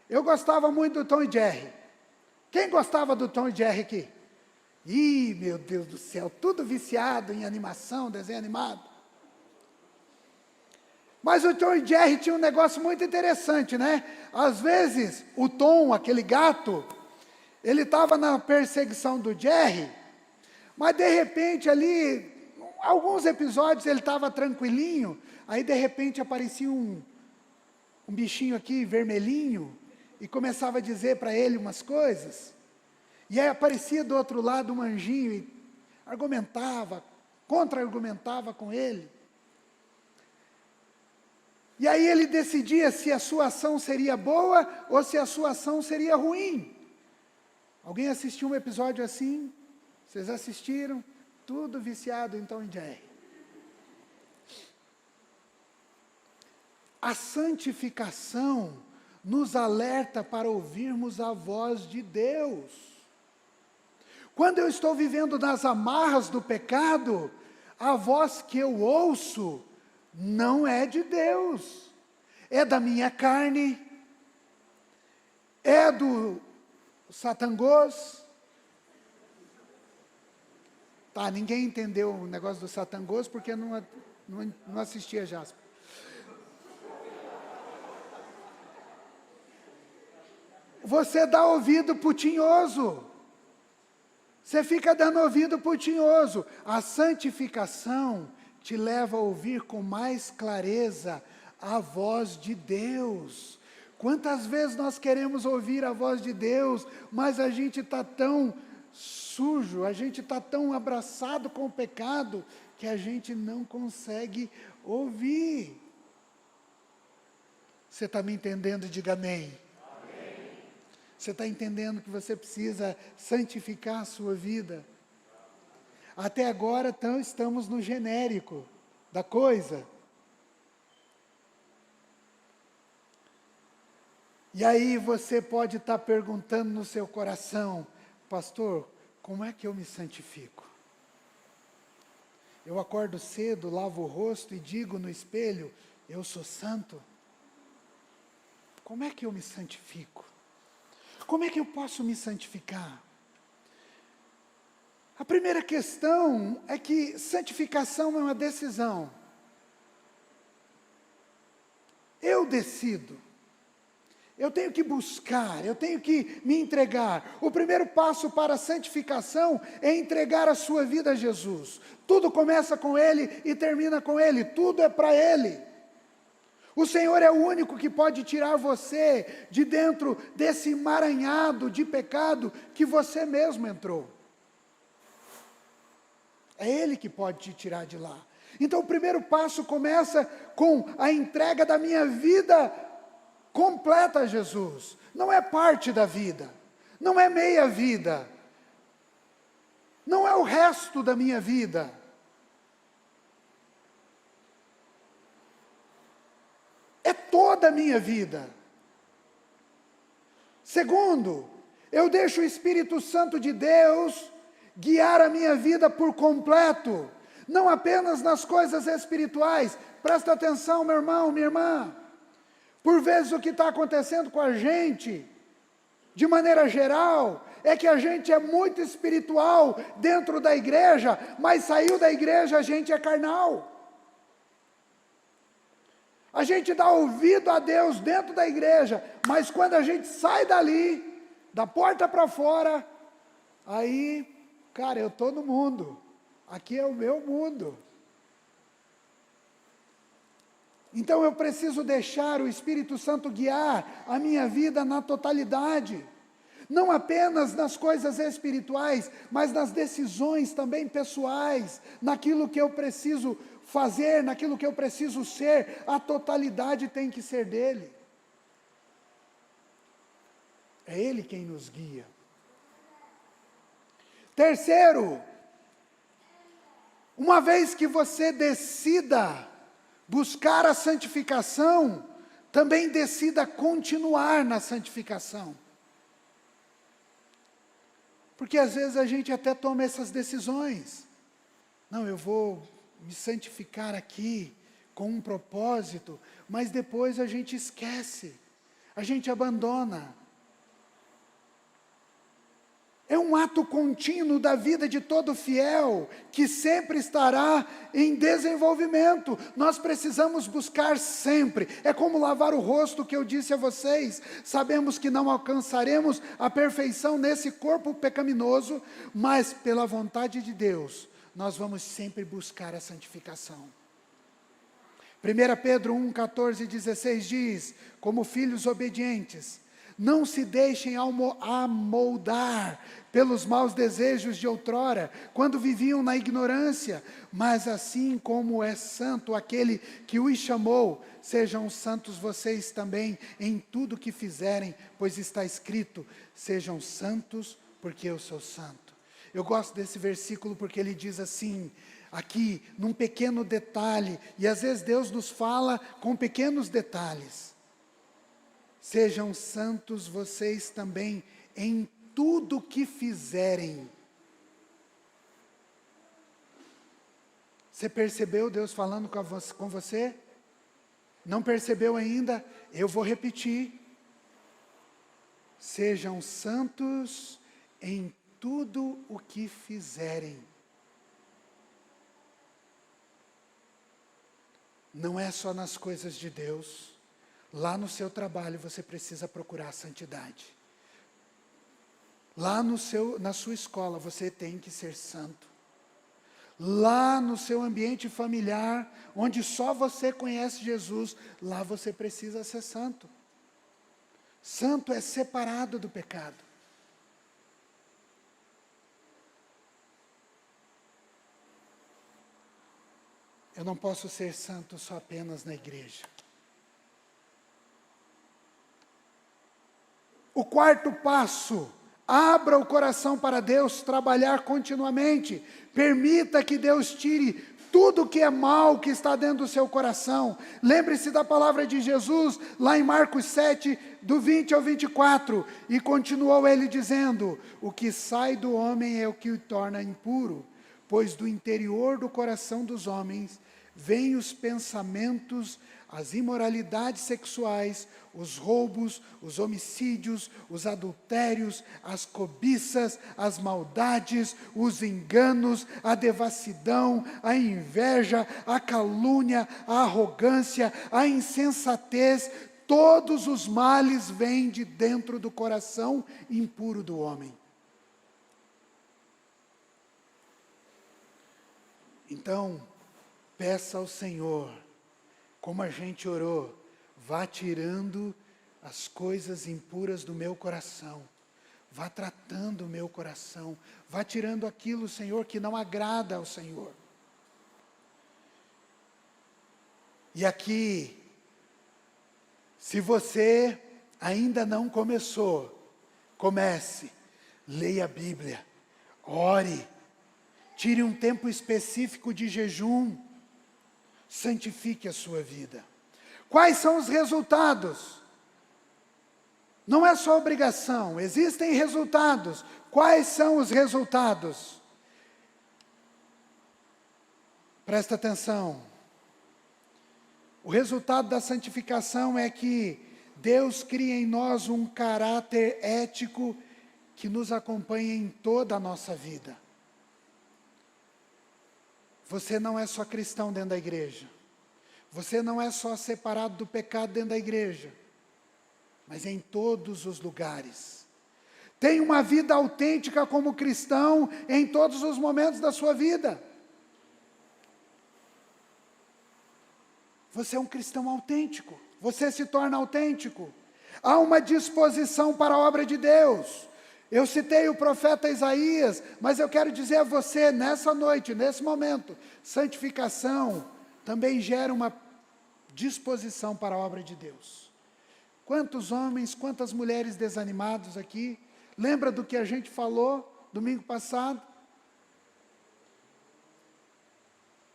Eu gostava muito do Tom e Jerry. Quem gostava do Tom e Jerry aqui? Ih, meu Deus do céu, tudo viciado em animação, desenho animado. Mas o Tom e Jerry tinha um negócio muito interessante, né? Às vezes, o Tom, aquele gato, ele estava na perseguição do Jerry, mas de repente ali, alguns episódios ele estava tranquilinho, aí de repente aparecia um bichinho aqui, vermelhinho, e começava a dizer para ele umas coisas. E aí aparecia do outro lado um anjinho e argumentava, contra-argumentava com ele. E aí ele decidia se a sua ação seria boa ou se a sua ação seria ruim. Alguém assistiu um episódio assim? Vocês assistiram? Tudo viciado em Tom e Jerry. A santificação nos alerta para ouvirmos a voz de Deus. Quando eu estou vivendo nas amarras do pecado, a voz que eu ouço não é de Deus, é da minha carne, é do Satangôs. Tá, ninguém entendeu o negócio do Satangôs porque não assistia Jasper. Você dá ouvido pro tinhoso. Você fica dando ouvido pro tinhoso. A santificação te leva a ouvir com mais clareza a voz de Deus. Quantas vezes nós queremos ouvir a voz de Deus, mas a gente está tão sujo, a gente está tão abraçado com o pecado, que a gente não consegue ouvir. Você está me entendendo? Diga amém. Você está entendendo que você precisa santificar a sua vida? Até agora estamos no genérico da coisa. E aí você pode estar perguntando no seu coração: pastor, como é que eu me santifico? Eu acordo cedo, lavo o rosto e digo no espelho: eu sou santo? Como é que eu me santifico? Como é que eu posso me santificar? A primeira questão é que santificação é uma decisão. Eu decido. Eu tenho que buscar, eu tenho que me entregar. O primeiro passo para a santificação é entregar a sua vida a Jesus. Tudo começa com Ele e termina com Ele, tudo é para Ele. O Senhor é o único que pode tirar você de dentro desse emaranhado de pecado que você mesmo entrou. É Ele que pode te tirar de lá. Então o primeiro passo começa com a entrega da minha vida completa a Jesus. Não é parte da vida, não é meia vida, não é o resto da minha vida. É toda a minha vida. Segundo, Eu deixo o Espírito Santo de Deus guiar a minha vida por completo, não apenas nas coisas espirituais. Presta atenção, meu irmão, minha irmã. Por vezes o que está acontecendo com a gente, de maneira geral, é que a gente é muito espiritual dentro da igreja, mas saiu da igreja, a gente é carnal. A gente dá ouvido a Deus dentro da igreja, mas quando a gente sai dali, da porta para fora, aí, cara, eu estou no mundo, aqui é o meu mundo. Então eu preciso deixar o Espírito Santo guiar a minha vida na totalidade, não apenas nas coisas espirituais, mas nas decisões também pessoais, naquilo que eu preciso fazer, naquilo que eu preciso ser, a totalidade tem que ser dele. É ele quem nos guia. Terceiro, uma vez que você decida buscar a santificação, também decida continuar na santificação. Porque às vezes a gente até toma essas decisões. Não, eu vou me santificar aqui com um propósito, mas depois a gente esquece, a gente abandona. É um ato contínuo da vida de todo fiel, que sempre estará em desenvolvimento. Nós precisamos buscar sempre. É como lavar o rosto que eu disse a vocês. Sabemos que não alcançaremos a perfeição nesse corpo pecaminoso, mas pela vontade de Deus, nós vamos sempre buscar a santificação. 1 Pedro 1, 14 e 16 diz: como filhos obedientes, não se deixem amoldar pelos maus desejos de outrora, quando viviam na ignorância, mas assim como é santo aquele que os chamou, sejam santos vocês também em tudo que fizerem, pois está escrito: sejam santos, porque eu sou santo. Eu gosto desse versículo porque ele diz assim, aqui, num pequeno detalhe, e às vezes Deus nos fala com pequenos detalhes. Sejam santos vocês também em tudo que fizerem. Você percebeu Deus falando com você? Não percebeu ainda? Eu vou repetir. Sejam santos em tudo o que fizerem. Não é só nas coisas de Deus. Lá no seu trabalho você precisa procurar a santidade. Lá na sua escola você tem que ser santo. Lá no seu ambiente familiar, onde só você conhece Jesus, lá você precisa ser santo. Santo é separado do pecado. Eu não posso ser santo só apenas na igreja. O quarto passo, abra o coração para Deus trabalhar continuamente. Permita que Deus tire tudo que é mal que está dentro do seu coração. Lembre-se da palavra de Jesus, lá em Marcos 7, do 20 ao 24. E continuou ele dizendo: o que sai do homem é o que o torna impuro, pois do interior do coração dos homens vêm os pensamentos, as imoralidades sexuais, os roubos, os homicídios, os adultérios, as cobiças, as maldades, os enganos, a devassidão, a inveja, a calúnia, a arrogância, a insensatez. Todos os males vêm de dentro do coração impuro do homem. Então, peça ao Senhor, como a gente orou, vá tirando as coisas impuras do meu coração, vá tratando o meu coração, vá tirando aquilo, Senhor, que não agrada ao Senhor. E aqui, se você ainda não começou, comece, leia a Bíblia, ore, tire um tempo específico de jejum, santifique a sua vida. Quais são os resultados? Não é só obrigação, existem resultados. Quais são os resultados? Presta atenção. O resultado da santificação é que Deus cria em nós um caráter ético que nos acompanha em toda a nossa vida. Você não é só cristão dentro da igreja. Você não é só separado do pecado dentro da igreja, mas em todos os lugares. Tem uma vida autêntica como cristão em todos os momentos da sua vida. Você é um cristão autêntico. Você se torna autêntico. Há uma disposição para a obra de Deus. Eu citei o profeta Isaías, mas eu quero dizer a você, nessa noite, nesse momento, santificação também gera uma disposição para a obra de Deus. Quantos homens, quantas mulheres desanimados aqui? Lembra do que a gente falou domingo passado?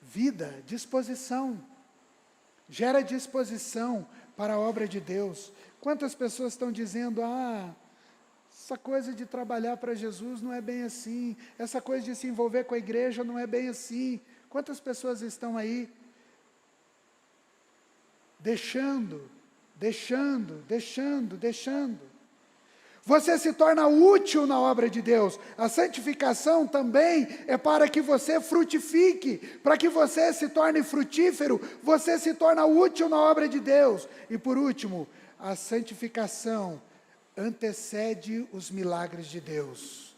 Vida, disposição. Gera disposição para a obra de Deus. Quantas pessoas estão dizendo, essa coisa de trabalhar para Jesus não é bem assim, essa coisa de se envolver com a igreja não é bem assim. Quantas pessoas estão aí deixando. Você se torna útil na obra de Deus. A santificação também é para que você frutifique, para que você se torne frutífero, você se torna útil na obra de Deus. E por último, a santificação antecede os milagres de Deus.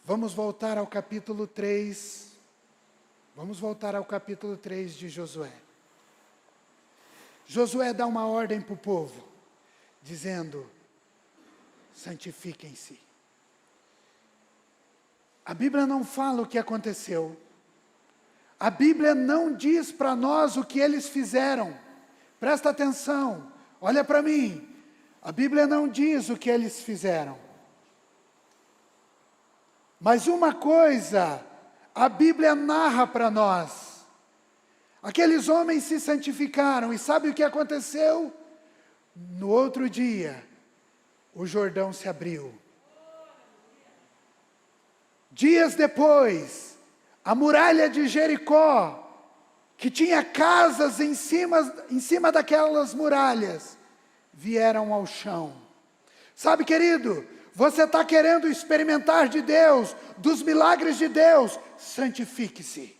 Vamos voltar ao capítulo 3. Vamos voltar ao capítulo 3 de Josué. Josué dá uma ordem para o povo, dizendo: santifiquem-se. A Bíblia não fala o que aconteceu. A Bíblia não diz para nós o que eles fizeram. Presta atenção, olha para mim. A Bíblia não diz o que eles fizeram. Mas uma coisa, a Bíblia narra para nós. Aqueles homens se santificaram, e sabe o que aconteceu? No outro dia, o Jordão se abriu. Dias depois, a muralha de Jericó, que tinha casas em cima daquelas muralhas, vieram ao chão. Sabe, querido, você está querendo experimentar de Deus, dos milagres de Deus, santifique-se.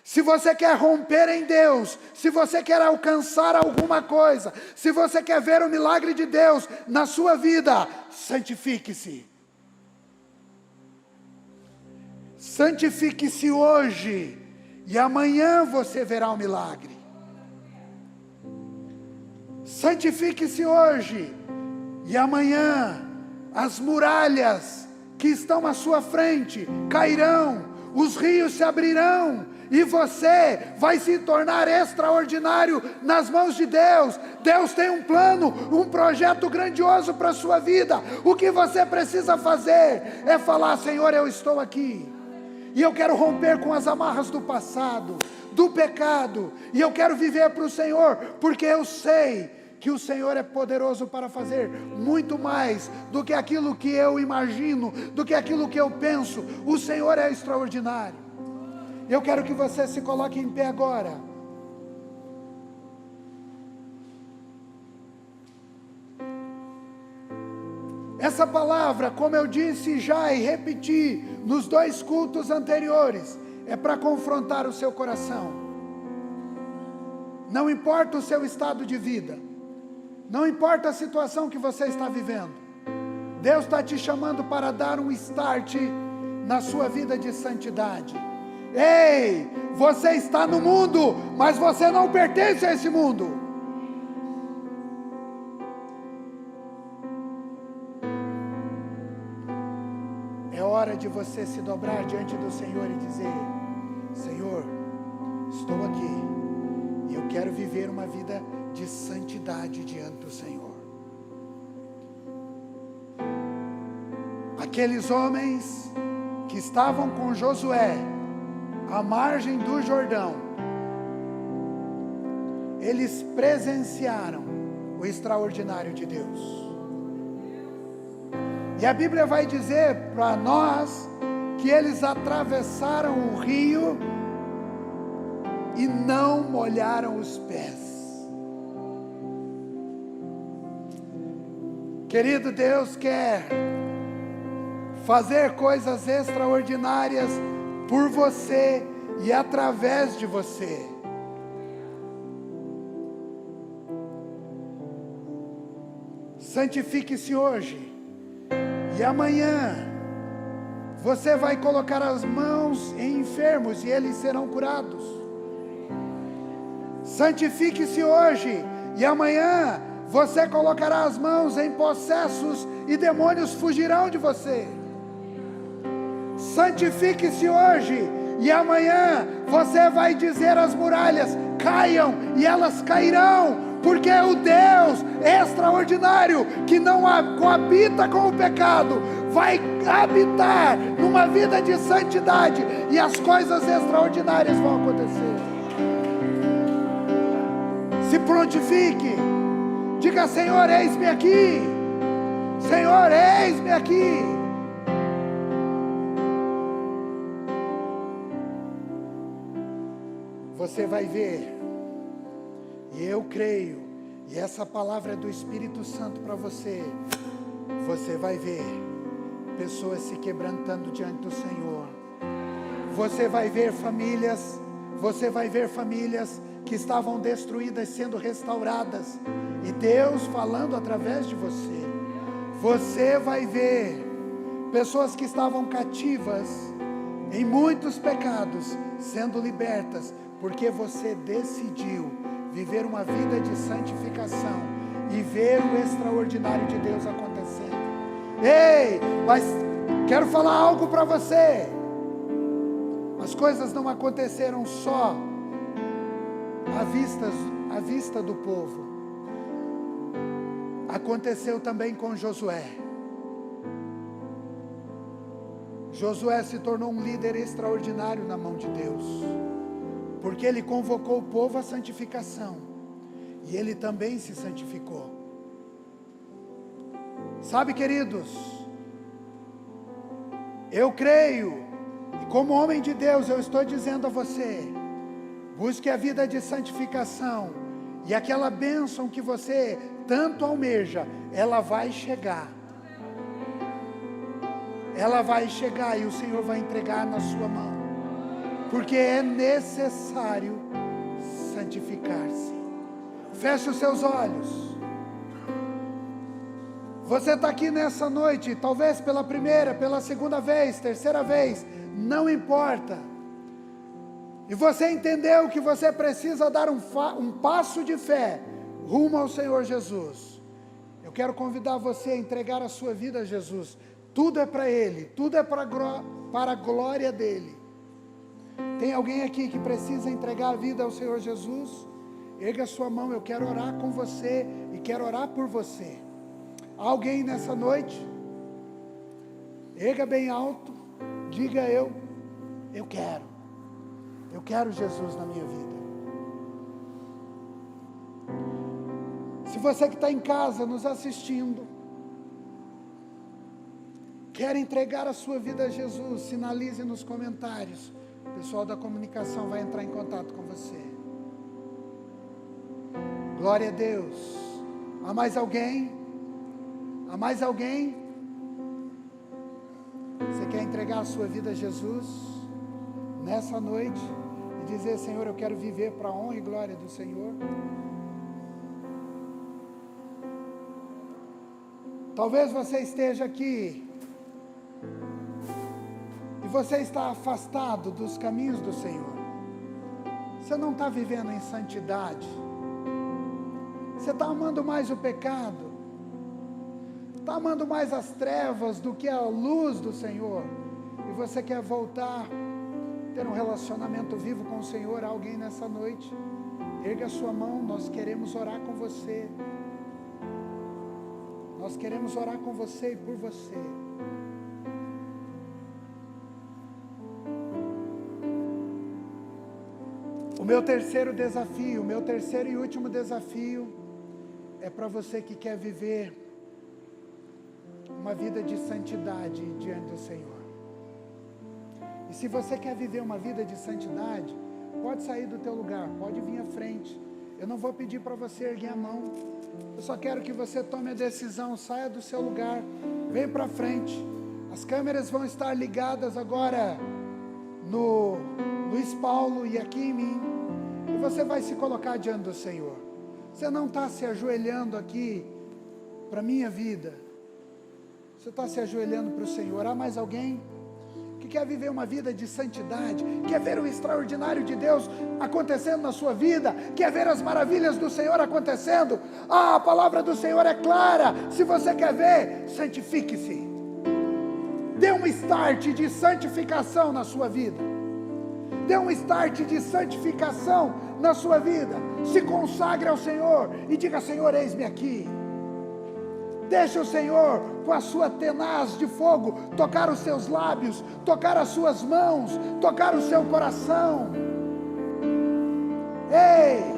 Se você quer romper em Deus, se você quer alcançar alguma coisa, se você quer ver o milagre de Deus na sua vida, santifique-se. Santifique-se hoje, e amanhã você verá o milagre. Santifique-se hoje, e amanhã as muralhas que estão à sua frente cairão, os rios se abrirão, e você vai se tornar extraordinário nas mãos de Deus. Deus tem um plano, um projeto grandioso para a sua vida. O que você precisa fazer é falar: Senhor, eu estou aqui, e eu quero romper com as amarras do passado, do pecado, e eu quero viver para o Senhor, porque eu sei que o Senhor é poderoso para fazer muito mais do que aquilo que eu imagino, do que aquilo que eu penso. O Senhor é extraordinário. Eu quero que você se coloque em pé agora. Essa palavra, como eu disse já e repeti nos 2 cultos anteriores, é para confrontar o seu coração. Não importa o seu estado de vida, não importa a situação que você está vivendo, Deus está te chamando para dar um start na sua vida de santidade. Ei, você está no mundo, mas você não pertence a esse mundo. É hora de você se dobrar diante do Senhor e dizer: Senhor, estou aqui, e eu quero viver uma vida de santidade diante do Senhor. Aqueles homens que estavam com Josué à margem do Jordão, eles presenciaram o extraordinário de Deus. E a Bíblia vai dizer para nós que eles atravessaram o rio e não molharam os pés. Querido, Deus quer fazer coisas extraordinárias por você e através de você. Santifique-se hoje, e amanhã você vai colocar as mãos em enfermos e eles serão curados. Santifique-se hoje, e amanhã você colocará as mãos em possessos e demônios fugirão de você. Santifique-se hoje, e amanhã você vai dizer às muralhas: caiam, e elas cairão, porque é o Deus extraordinário que não coabita com o pecado, vai habitar numa vida de santidade, e as coisas extraordinárias vão acontecer. Se prontifique, diga: Senhor, eis-me aqui, Senhor, eis-me aqui. Você vai ver, e eu creio, e essa palavra é do Espírito Santo para você. Você vai ver pessoas se quebrantando diante do Senhor. Você vai ver famílias que estavam destruídas sendo restauradas, e Deus falando através de você. Você vai ver pessoas que estavam cativas em muitos pecados sendo libertas, porque você decidiu viver uma vida de santificação e ver o extraordinário de Deus acontecendo. Ei, mas quero falar algo para você. As coisas não aconteceram só à vista do povo. Aconteceu também com Josué. Josué se tornou um líder extraordinário na mão de Deus, porque ele convocou o povo à santificação, e ele também se santificou. Sabe, queridos, eu creio, e como homem de Deus eu estou dizendo a você: busque a vida de santificação, e aquela bênção que você tanto almeja, ela vai chegar. Ela vai chegar, e o Senhor vai entregar na sua mão, porque é necessário santificar-se. Feche os seus olhos. Você está aqui nessa noite, talvez pela primeira, pela segunda vez, terceira vez, não importa. E você entendeu que você precisa dar um passo de fé rumo ao Senhor Jesus. Eu quero convidar você a entregar a sua vida a Jesus. Tudo é para Ele, tudo é para a glória dEle. Tem alguém aqui que precisa entregar a vida ao Senhor Jesus? Erga a sua mão, eu quero orar com você e quero orar por você. Alguém nessa noite? Erga bem alto, diga: eu quero Jesus na minha vida. Se você que está em casa nos assistindo, quer entregar a sua vida a Jesus, sinalize nos comentários. O pessoal da comunicação vai entrar em contato com você. Glória a Deus. Há mais alguém? Há mais alguém? Você quer entregar a sua vida a Jesus nessa noite e dizer: Senhor, eu quero viver para a honra e glória do Senhor? Talvez você esteja aqui e você está afastado dos caminhos do Senhor. Você não está vivendo em santidade. Você está amando mais o pecado. Está amando mais as trevas do que a luz do Senhor. E você quer voltar, ter um relacionamento vivo com o Senhor. Alguém nessa noite, erga a sua mão, nós queremos orar com você. Nós queremos orar com você e por você. O meu terceiro desafio, o meu terceiro e último desafio é para você que quer viver uma vida de santidade diante do Senhor. E se você quer viver uma vida de santidade, pode sair do teu lugar, pode vir à frente. Eu não vou pedir para você erguer a mão. Eu só quero que você tome a decisão, saia do seu lugar, vem para frente. As câmeras vão estar ligadas agora no Luiz Paulo e aqui em mim. E você vai se colocar diante do Senhor. Você não está se ajoelhando aqui para a minha vida. Você está se ajoelhando para o Senhor. Há mais alguém que quer viver uma vida de santidade, quer ver o extraordinário de Deus acontecendo na sua vida, quer ver as maravilhas do Senhor acontecendo? A palavra do Senhor é clara. Se você quer ver, santifique-se. Dê um start de santificação na sua vida. Dê um start de santificação na sua vida. Se consagre ao Senhor e diga: Senhor, eis-me aqui. Deixa o Senhor, com a sua tenaz de fogo, tocar os seus lábios, tocar as suas mãos, tocar o seu coração. Ei!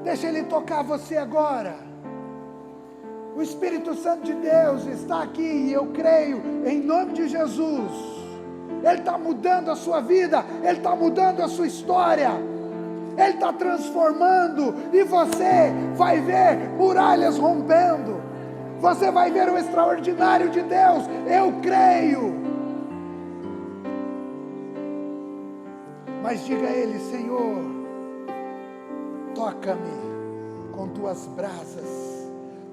Deixa Ele tocar você agora. O Espírito Santo de Deus está aqui e eu creio, em nome de Jesus. Ele está mudando a sua vida, Ele está mudando a sua história. Ele está transformando e você vai ver muralhas rompendo. Você vai ver o extraordinário de Deus. Eu creio. Mas diga a Ele: Senhor, toca-me com tuas brasas.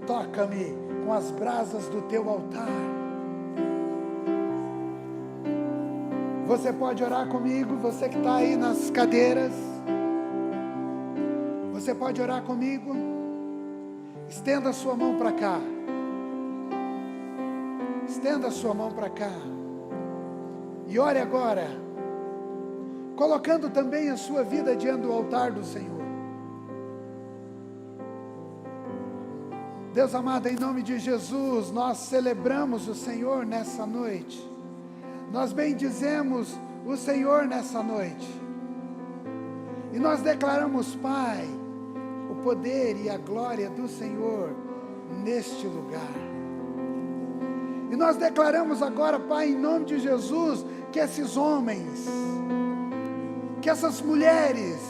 Toca-me com as brasas do teu altar. Você pode orar comigo, você que está aí nas cadeiras. Você pode orar comigo? Estenda a sua mão para cá. Estenda a sua mão para cá. E ore agora, colocando também a sua vida diante do altar do Senhor. Deus amado, em nome de Jesus, nós celebramos o Senhor nessa noite. Nós bendizemos o Senhor nessa noite. E nós declaramos, Pai, o poder e a glória do Senhor neste lugar. E nós declaramos agora, Pai, em nome de Jesus, que esses homens, que essas mulheres,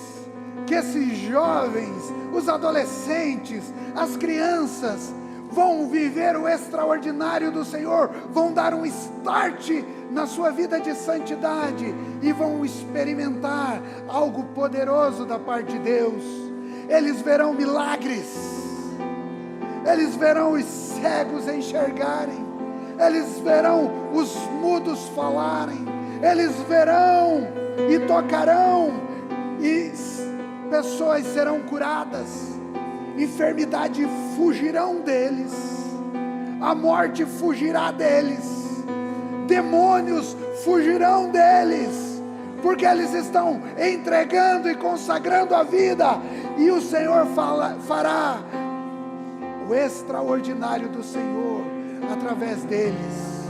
que esses jovens, os adolescentes, as crianças, vão viver o extraordinário do Senhor, vão dar um start na sua vida de santidade e vão experimentar algo poderoso da parte de Deus. Eles verão milagres, eles verão os cegos enxergarem, eles verão os mudos falarem, eles verão e tocarão, e pessoas serão curadas, enfermidade fugirão deles, a morte fugirá deles, demônios fugirão deles, porque eles estão entregando e consagrando a vida, e o Senhor fará o extraordinário do Senhor através deles.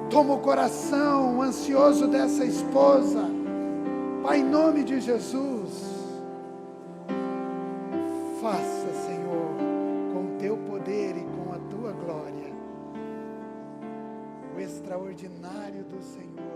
Toma o coração ansioso dessa esposa, Pai, em nome de Jesus. Faça, Senhor, com o teu poder e com a tua glória, o extraordinário do Senhor.